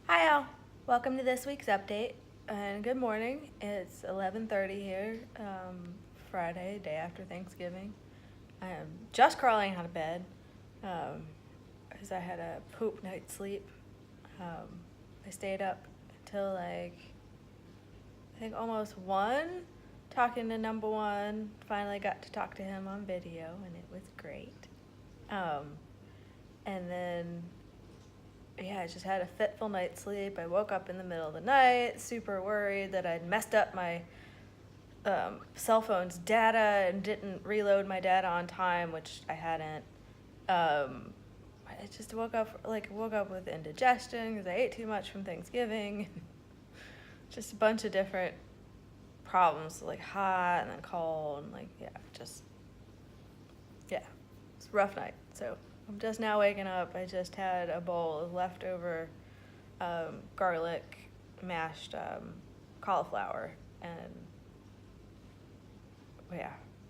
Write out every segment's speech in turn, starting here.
Hi all, welcome to this week's update, and good morning. It's 11:30 here, Friday, day after Thanksgiving. I am just crawling out of bed, because I had a poop night's sleep. I stayed up until I think almost 1, talking to number one. Finally got to talk to him on video, and it was great. And then I just had a fitful night's sleep. I woke up in the middle of the night, super worried that I'd messed up my cell phone's data and didn't reload my data on time, which I hadn't. I just woke up with indigestion because I ate too much from Thanksgiving. Just a bunch of different problems, like hot and then cold, and it's a rough night. So I'm just now waking up. I just had a bowl of leftover garlic mashed cauliflower, and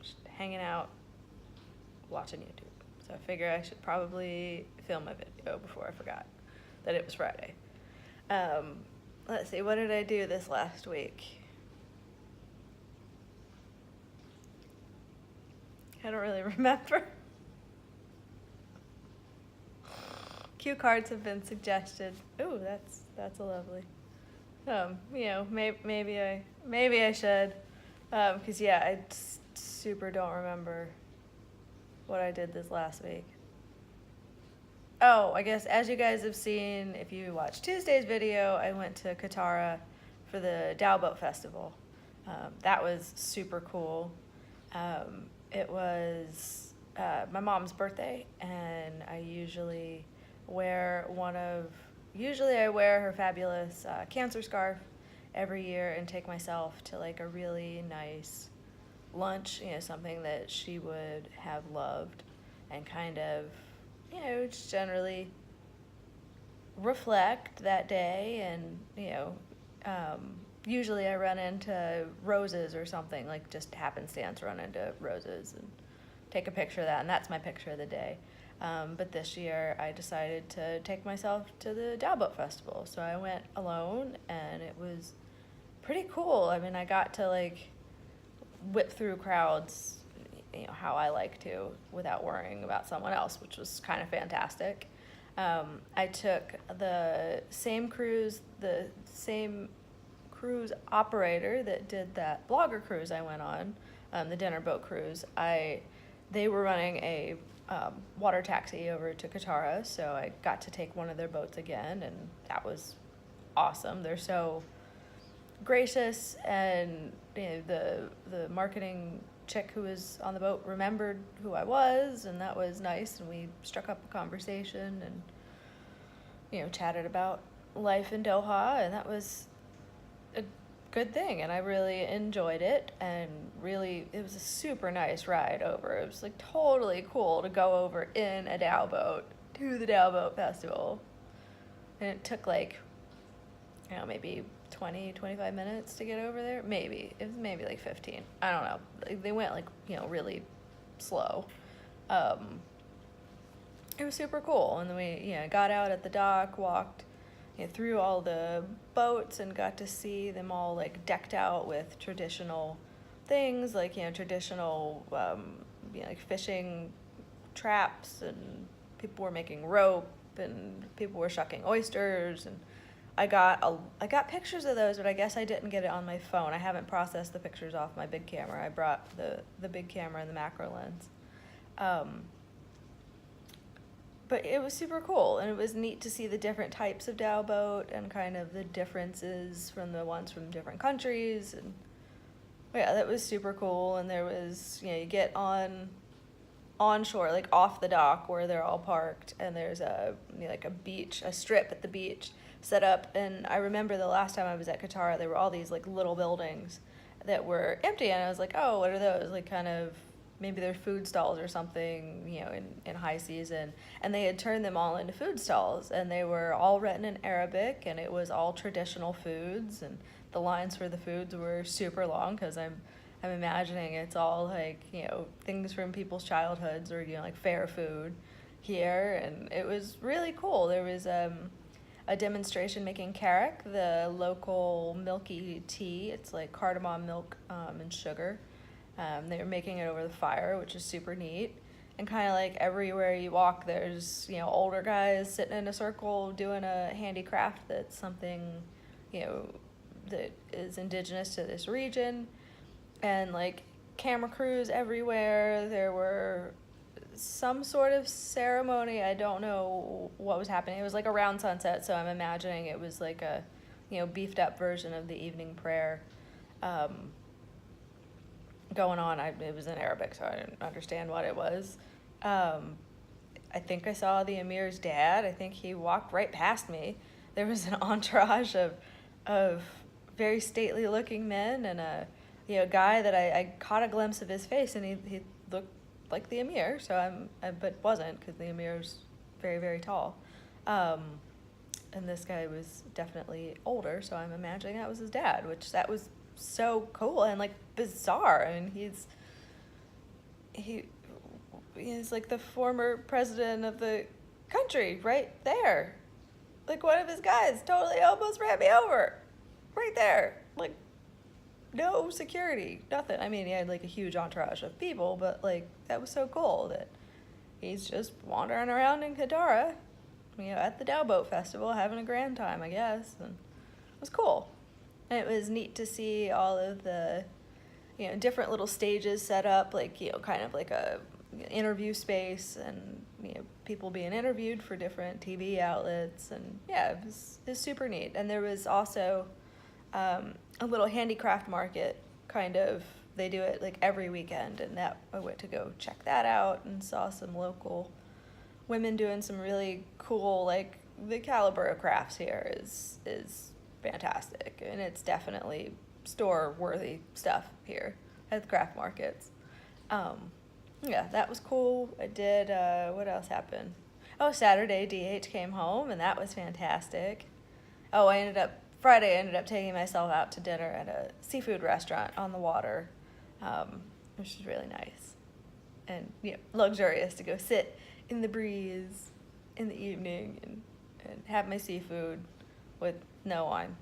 just hanging out watching YouTube. So I figure I should probably film my video before I forgot that it was Friday. Let's see, what did I do this last week? I don't really remember. Cue cards have been suggested. Ooh, that's a lovely. Maybe I should, because I super don't remember what I did this last week. Oh, I guess as you guys have seen, if you watched Tuesday's video, I went to Katara for the Dhow Boat Festival. That was super cool. It was my mom's birthday, and I usually I wear her fabulous cancer scarf every year and take myself to like a really nice lunch, something that she would have loved, and kind of, just generally reflect that day. And, usually I run into roses or something, like just happenstance run into roses and take a picture of that, and that's my picture of the day. But this year I decided to take myself to the Dhow Boat Festival. So I went alone, and it was pretty cool. I mean, I got to like whip through crowds, how I like to, without worrying about someone else, which was kind of fantastic. I took the same cruise operator that did that blogger cruise I went on, the dinner boat cruise. They were running a water taxi over to Katara, so I got to take one of their boats again, and that was awesome. They're so gracious, and the marketing chick who was on the boat remembered who I was, and that was nice, and we struck up a conversation and chatted about life in Doha, and that was a good thing, and I really enjoyed it, and really it was a super nice ride over. It was like totally cool to go over in a Dhow boat to the Dhow Boat Festival, and it took maybe 20-25 minutes to get over there. Maybe it was maybe like 15. I don't know. They went really slow. It was super cool, and then we got out at the dock, walked through all the boats, and got to see them all like decked out with traditional things, like traditional like fishing traps, and people were making rope, and people were shucking oysters, and I got pictures of those, but I guess I didn't get it on my phone. I haven't processed the pictures off my big camera. I brought the big camera and the macro lens. But it was super cool, and it was neat to see the different types of Dhow boat and kind of the differences from the ones from different countries. And that was super cool. And there was, you get onshore, like off the dock where they're all parked, and there's a strip at the beach set up. And I remember the last time I was at Qatar, there were all these like little buildings that were empty, and I was like, oh, what are those? Like kind of maybe they're food stalls or something, in high season. And they had turned them all into food stalls, and they were all written in Arabic, and it was all traditional foods, and the lines for the foods were super long, because I'm imagining it's all like, things from people's childhoods, or, like fair food here. And it was really cool. There was a demonstration making karak, the local milky tea. It's like cardamom milk and sugar. They were making it over the fire, which is super neat. And kind of like everywhere you walk, there's, older guys sitting in a circle doing a handicraft that's something, that is indigenous to this region. And like camera crews everywhere. There were some sort of ceremony. I don't know what was happening. It was like around sunset, so I'm imagining it was like a, beefed up version of the evening prayer going on. It was in Arabic, so I didn't understand what it was. I think I saw the Emir's dad. I think he walked right past me. There was an entourage of very stately looking men and a guy that I caught a glimpse of his face, and he looked like the Emir, but wasn't, because the Emir's very, very tall. And this guy was definitely older, so I'm imagining that was his dad, that was so cool and like bizarre. I mean, he's like the former president of the country right there. Like one of his guys totally almost ran me over right there. Like no security, nothing. I mean, he had like a huge entourage of people, but like that was so cool that he's just wandering around in Qatar, at the Dhow Boat Festival, having a grand time, I guess. And it was cool. And it was neat to see all of the, different little stages set up, like, kind of like a interview space, and, people being interviewed for different TV outlets. And yeah, it was super neat. And there was also a little handicraft market, kind of. They do it like every weekend, and I went to go check that out and saw some local women doing some really cool, like the caliber of crafts here is fantastic, and it's definitely store worthy stuff here at the craft markets. Yeah, that was cool. I did, what else happened? Oh, Saturday, DH came home, and that was fantastic. Oh, Friday I ended up taking myself out to dinner at a seafood restaurant on the water, which was really nice. And, luxurious to go sit in the breeze in the evening and have my seafood with no wine.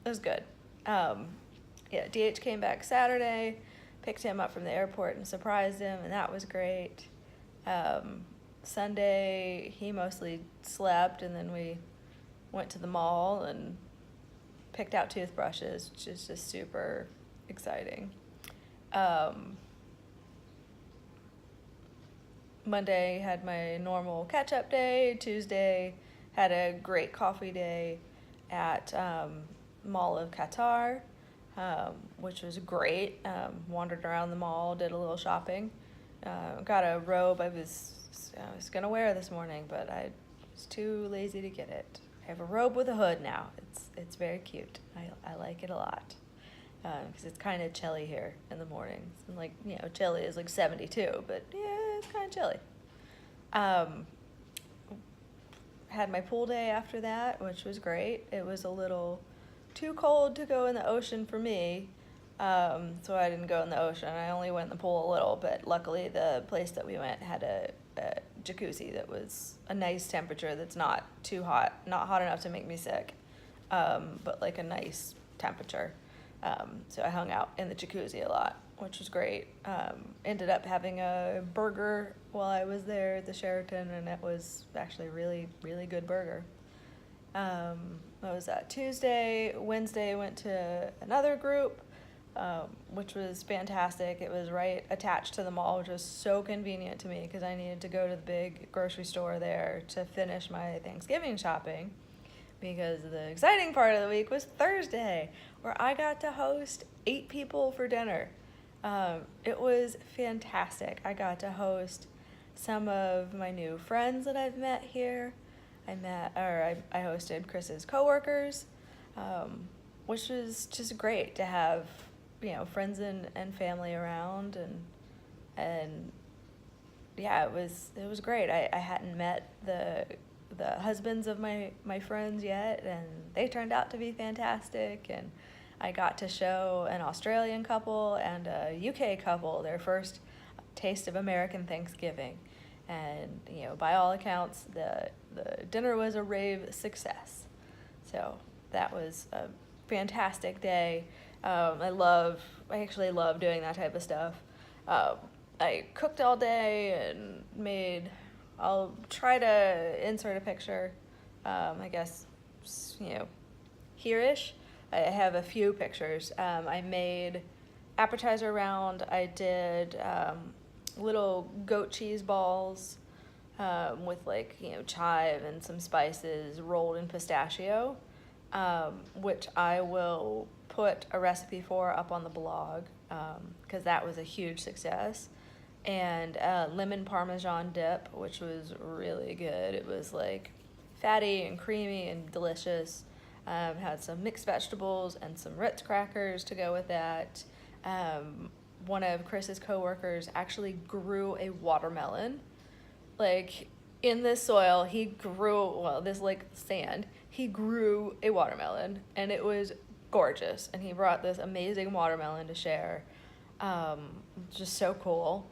It was good. DH came back Saturday, picked him up from the airport and surprised him, and that was great. Sunday, he mostly slept, and then we went to the mall and picked out toothbrushes, which is just super exciting. Monday had my normal catch-up day. Tuesday had a great coffee day at Mall of Qatar, which was great. Wandered around the mall, did a little shopping. Got a robe I was going to wear this morning, but I was too lazy to get it. I have a robe with a hood now. It's very cute. I like it a lot. Because it's kind of chilly here in the mornings. And like, chilly is like 72, but yeah, it's kind of chilly. Had my pool day after that, which was great. It was a little too cold to go in the ocean for me, so I didn't go in the ocean. I only went in the pool a little, but luckily the place that we went had a jacuzzi that was a nice temperature that's not too hot, not hot enough to make me sick, but like a nice temperature. So I hung out in the jacuzzi a lot, which was great. Ended up having a burger while I was there at the Sheraton, and it was actually a really, really good burger. What was that? Tuesday, Wednesday, went to another group, which was fantastic. It was right attached to the mall, which was so convenient to me because I needed to go to the big grocery store there to finish my Thanksgiving shopping. Because the exciting part of the week was Thursday, where I got to host 8 people for dinner. It was fantastic. I got to host some of my new friends that I've met here. I hosted Chris's coworkers, which was just great to have, friends and family around, and yeah, it was great. I hadn't met the husbands of my friends yet, and they turned out to be fantastic. And I got to show an Australian couple and a UK couple their first taste of American Thanksgiving, And, by all accounts, the dinner was a rave success. So that was a fantastic day. I actually love doing that type of stuff. I cooked all day and I'll try to insert a picture, I guess, here-ish. I have a few pictures. I made appetizer round. I did little goat cheese balls with chive and some spices rolled in pistachio, which I will put a recipe for up on the blog because that was a huge success. And lemon parmesan dip, which was really good. It was fatty and creamy and delicious. Had some mixed vegetables and some Ritz crackers to go with that. One of Chris's coworkers actually grew a watermelon. In this soil, he grew, sand, he grew a watermelon, and it was gorgeous. And he brought this amazing watermelon to share. Just so cool.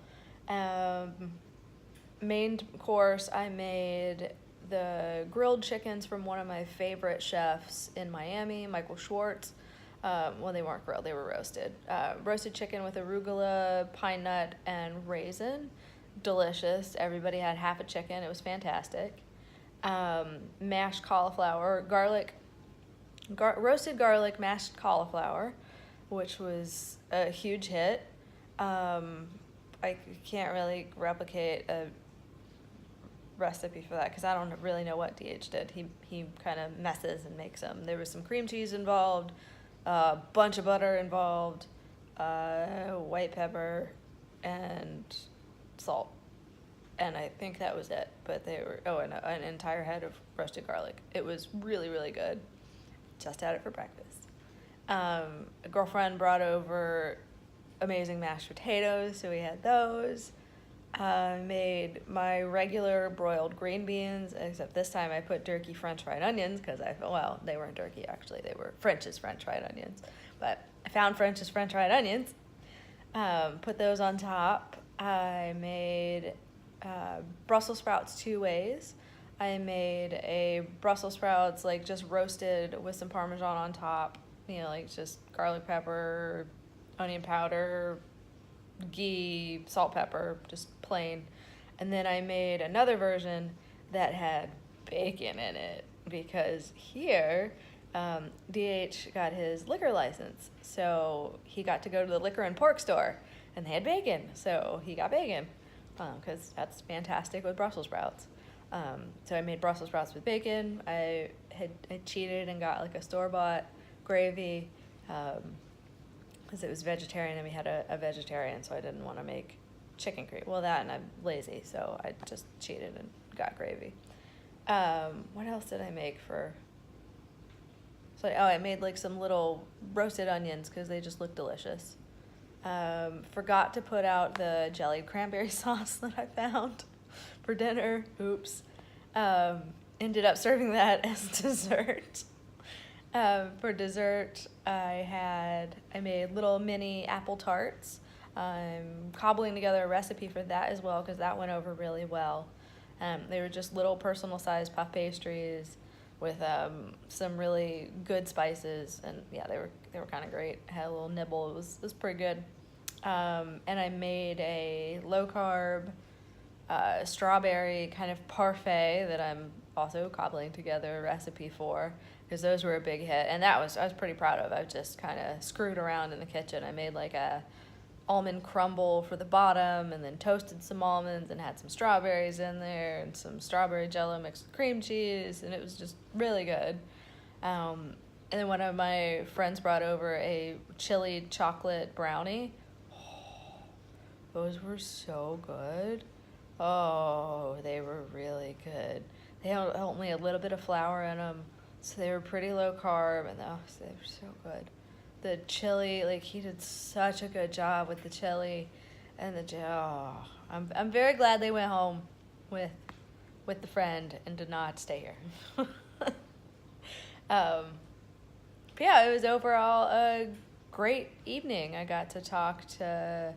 Main course, I made the grilled chickens from one of my favorite chefs in Miami, Michael Schwartz. Well, they weren't grilled, they were roasted. Roasted chicken with arugula, pine nut, and raisin. Delicious. Everybody had half a chicken. It was fantastic. Mashed cauliflower, roasted garlic mashed cauliflower, which was a huge hit. I can't really replicate a recipe for that because I don't really know what DH did. He kind of messes and makes them. There was some cream cheese involved, a bunch of butter involved, white pepper, and salt. And I think that was it. But and an entire head of roasted garlic. It was really, really good. Just had it for breakfast. A girlfriend brought over amazing mashed potatoes, so we had those. Made my regular broiled green beans, except this time I put turkey French fried onions because they weren't turkey actually, they were French's French fried onions. But I found French's French fried onions, put those on top. I made Brussels sprouts 2 ways. I made a Brussels sprouts just roasted with some Parmesan on top, just garlic pepper, onion powder, ghee, salt, pepper, just plain. And then I made another version that had bacon in it because here DH got his liquor license, so he got to go to the liquor and pork store and they had bacon, so he got bacon because that's fantastic with Brussels sprouts. So I made Brussels sprouts with bacon. I cheated and got a store-bought gravy because it was vegetarian and we had a vegetarian, so I didn't want to make chicken gravy. Well, that, and I'm lazy, so I just cheated and got gravy. What else did I make I made some little roasted onions because they just look delicious. Forgot to put out the jellied cranberry sauce that I found for dinner. Oops. Ended up serving that as dessert. For dessert, I made little mini apple tarts. I'm cobbling together a recipe for that as well because that went over really well. They were just little personal-sized puff pastries with some really good spices, and yeah, they were kind of great. I had a little nibble. It was pretty good. And I made a low-carb strawberry kind of parfait that I'm also cobbling together a recipe for because those were a big hit, and I was pretty proud of. I just kind of screwed around in the kitchen. I made a almond crumble for the bottom and then toasted some almonds and had some strawberries in there and some strawberry jello mixed with cream cheese, and it was just really good. And then one of my friends brought over a chili chocolate brownie. Oh, those were so good. Oh, they were really good. They had only a little bit of flour in them, so they were pretty low carb, and they were so good. The chili, he did such a good job with the chili, and I'm very glad they went home with the friend and did not stay here. But yeah, it was overall a great evening. I got to talk to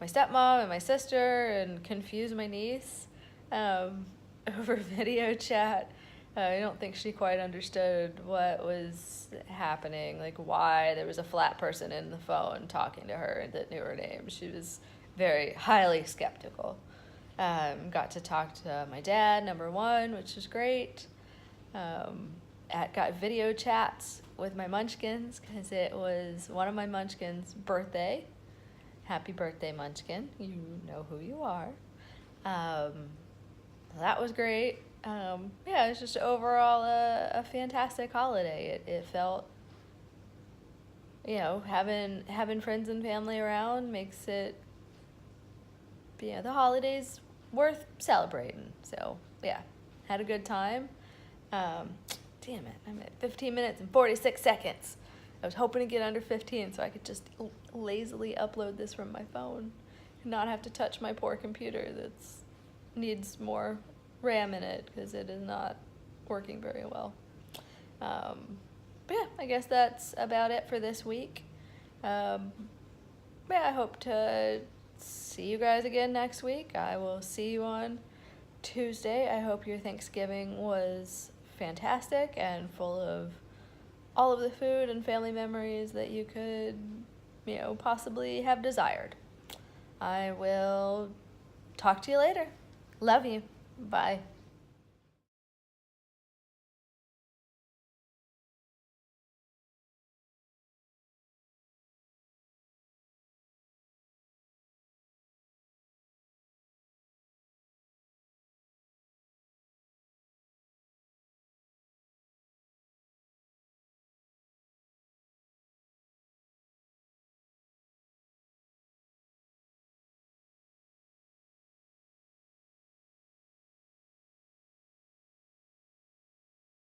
my stepmom and my sister and confuse my niece. um, over video chat. I don't think she quite understood what was happening, like why there was a flat person in the phone talking to her that knew her name. She was very highly skeptical. Got to talk to my dad, number one, which was great. Got video chats with my munchkins because it was one of my munchkins' birthday. Happy birthday, Munchkin. You know who you are. That was great. Yeah, it was just overall a fantastic holiday. It felt, having friends and family around makes it, the holidays worth celebrating. So, yeah, had a good time. Damn it, I'm at 15 minutes and 46 seconds. I was hoping to get under 15 so I could just lazily upload this from my phone and not have to touch my poor computer that's needs more RAM in it because it is not working very well. But yeah, I guess that's about it for this week. Yeah, I hope to see you guys again next week. I will see you on Tuesday. I hope your Thanksgiving was fantastic and full of all of the food and family memories that you could, possibly have desired. I will talk to you later. Love you. Bye.